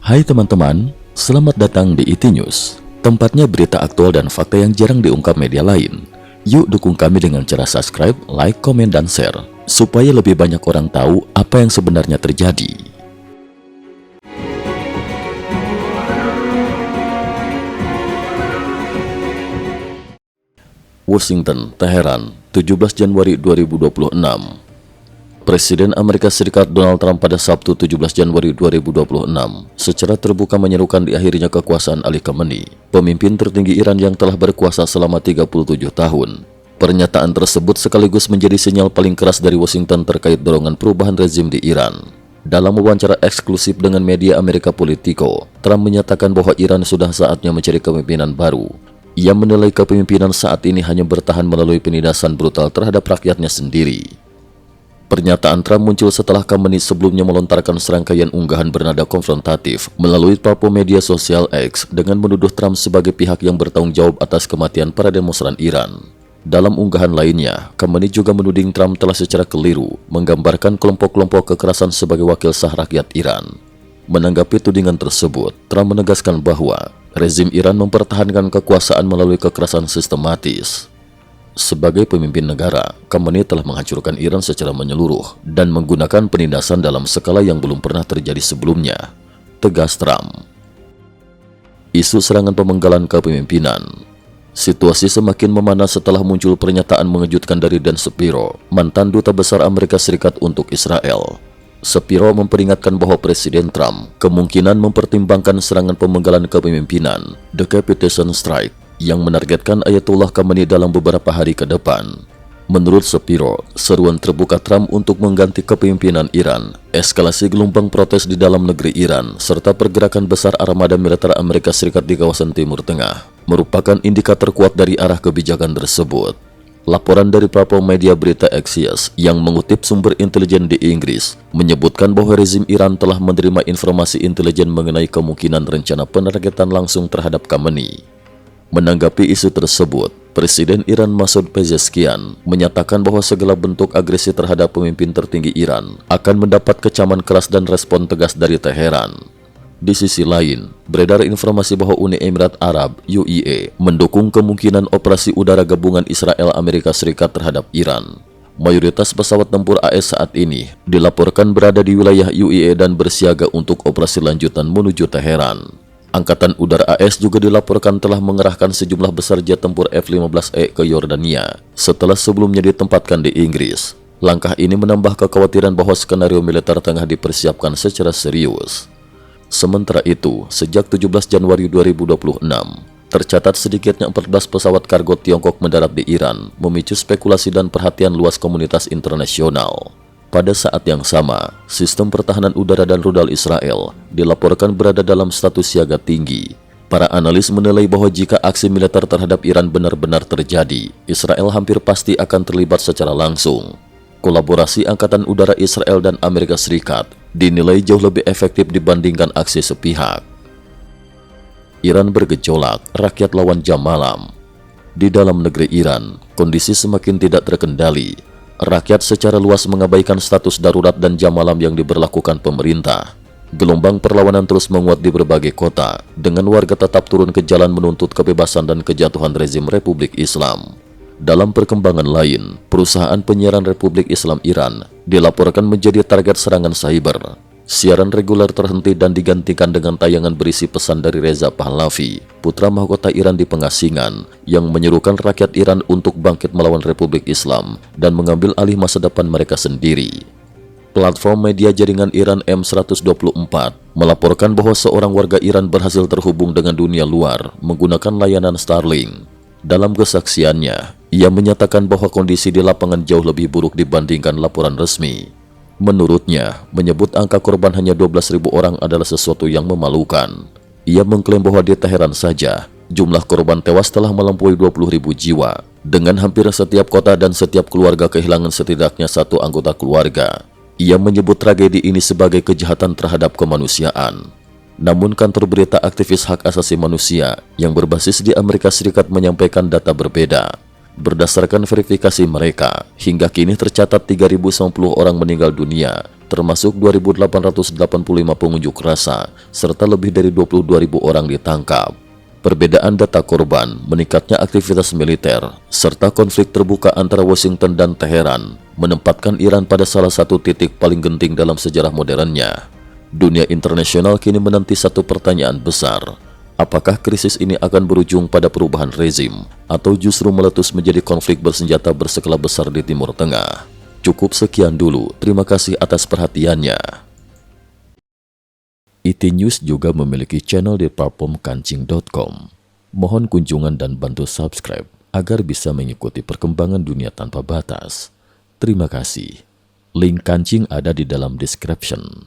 Hai teman-teman, selamat datang di IT News, tempatnya berita aktual dan fakta yang jarang diungkap media lain. Yuk dukung kami dengan cara subscribe, like, komen, dan share, supaya lebih banyak orang tahu apa yang sebenarnya terjadi. Washington, Teheran, 17 Januari 2026. Presiden Amerika Serikat Donald Trump pada Sabtu 17 Januari 2026 secara terbuka menyerukan diakhirinya kekuasaan Ali Khamenei, pemimpin tertinggi Iran yang telah berkuasa selama 37 tahun. Pernyataan tersebut sekaligus menjadi sinyal paling keras dari Washington terkait dorongan perubahan rezim di Iran. Dalam wawancara eksklusif dengan media Amerika Politico, Trump menyatakan bahwa Iran sudah saatnya mencari kepemimpinan baru. Ia menilai kepemimpinan saat ini hanya bertahan melalui penindasan brutal terhadap rakyatnya sendiri. Pernyataan Trump muncul setelah Khamenei sebelumnya melontarkan serangkaian unggahan bernada konfrontatif melalui platform media sosial X dengan menuduh Trump sebagai pihak yang bertanggung jawab atas kematian para demonstran Iran. Dalam unggahan lainnya, Khamenei juga menuding Trump telah secara keliru menggambarkan kelompok-kelompok kekerasan sebagai wakil sah rakyat Iran. Menanggapi tudingan tersebut, Trump menegaskan bahwa rezim Iran mempertahankan kekuasaan melalui kekerasan sistematis. Sebagai pemimpin negara, Khamenei telah menghancurkan Iran secara menyeluruh dan menggunakan penindasan dalam skala yang belum pernah terjadi sebelumnya, tegas Trump. Isu serangan pemenggalan kepemimpinan. Situasi semakin memanas setelah muncul pernyataan mengejutkan dari Dan Shapiro, mantan duta besar Amerika Serikat untuk Israel. Shapiro memperingatkan bahwa Presiden Trump kemungkinan mempertimbangkan serangan pemenggalan kepemimpinan, decapitation strike, yang menargetkan Ayatollah Khamenei dalam beberapa hari ke depan. Menurut Shapiro, seruan terbuka Trump untuk mengganti kepemimpinan Iran, eskalasi gelombang protes di dalam negeri Iran, serta pergerakan besar armada militer Amerika Serikat di kawasan Timur Tengah, merupakan indikator kuat dari arah kebijakan tersebut. Laporan dari platform media berita Axios yang mengutip sumber intelijen di Inggris menyebutkan bahwa rezim Iran telah menerima informasi intelijen mengenai kemungkinan rencana penargetan langsung terhadap Khamenei. Menanggapi isu tersebut, Presiden Iran Masoud Pezeshkian menyatakan bahwa segala bentuk agresi terhadap pemimpin tertinggi Iran akan mendapat kecaman keras dan respon tegas dari Teheran. Di sisi lain, beredar informasi bahwa Uni Emirat Arab (UAE) mendukung kemungkinan operasi udara gabungan Israel-Amerika Serikat terhadap Iran. Mayoritas pesawat tempur AS saat ini dilaporkan berada di wilayah UAE dan bersiaga untuk operasi lanjutan menuju Teheran. Angkatan Udara AS juga dilaporkan telah mengerahkan sejumlah besar jet tempur F-15E ke Yordania setelah sebelumnya ditempatkan di Inggris. Langkah ini menambah kekhawatiran bahwa skenario militer tengah dipersiapkan secara serius. Sementara itu, sejak 17 Januari 2026, tercatat sedikitnya 14 pesawat kargo Tiongkok mendarat di Iran, memicu spekulasi dan perhatian luas komunitas internasional. Pada saat yang sama, sistem pertahanan udara dan rudal Israel dilaporkan berada dalam status siaga tinggi. Para analis menilai bahwa jika aksi militer terhadap Iran benar-benar terjadi, Israel hampir pasti akan terlibat secara langsung. Kolaborasi Angkatan Udara Israel dan Amerika Serikat dinilai jauh lebih efektif dibandingkan aksi sepihak. Iran bergejolak, rakyat lawan jam malam. Di dalam negeri Iran, kondisi semakin tidak terkendali. Rakyat secara luas mengabaikan status darurat dan jam malam yang diberlakukan pemerintah. Gelombang perlawanan terus menguat di berbagai kota, dengan warga tetap turun ke jalan menuntut kebebasan dan kejatuhan rezim Republik Islam. Dalam perkembangan lain, perusahaan penyiaran Republik Islam Iran dilaporkan menjadi target serangan cyber. Siaran reguler terhenti dan digantikan dengan tayangan berisi pesan dari Reza Pahlavi, putra mahkota Iran di pengasingan, yang menyerukan rakyat Iran untuk bangkit melawan Republik Islam dan mengambil alih masa depan mereka sendiri. Platform media jaringan Iran M124 melaporkan bahwa seorang warga Iran berhasil terhubung dengan dunia luar menggunakan layanan Starlink. Dalam kesaksiannya, ia menyatakan bahwa kondisi di lapangan jauh lebih buruk dibandingkan laporan resmi. Menurutnya, menyebut angka korban hanya 12.000 orang adalah sesuatu yang memalukan. Ia mengklaim bahwa di Teheran saja, jumlah korban tewas telah melampaui 20.000 jiwa, dengan hampir setiap kota dan setiap keluarga kehilangan setidaknya satu anggota keluarga. Ia menyebut tragedi ini sebagai kejahatan terhadap kemanusiaan. Namun kantor berita aktivis hak asasi manusia yang berbasis di Amerika Serikat menyampaikan data berbeda. Berdasarkan verifikasi mereka, hingga kini tercatat 3.090 orang meninggal dunia, termasuk 2.885 pengunjuk rasa, serta lebih dari 22.000 orang ditangkap. Perbedaan data korban, meningkatnya aktivitas militer, serta konflik terbuka antara Washington dan Teheran, menempatkan Iran pada salah satu titik paling genting dalam sejarah modernnya. Dunia internasional kini menanti satu pertanyaan besar. Apakah krisis ini akan berujung pada perubahan rezim, atau justru meletus menjadi konflik bersenjata berskala besar di Timur Tengah? Cukup sekian dulu, terima kasih atas perhatiannya. IT News juga memiliki channel di platform kancing.com. Mohon kunjungan dan bantu subscribe agar bisa mengikuti perkembangan dunia tanpa batas. Terima kasih. Link kancing ada di dalam description.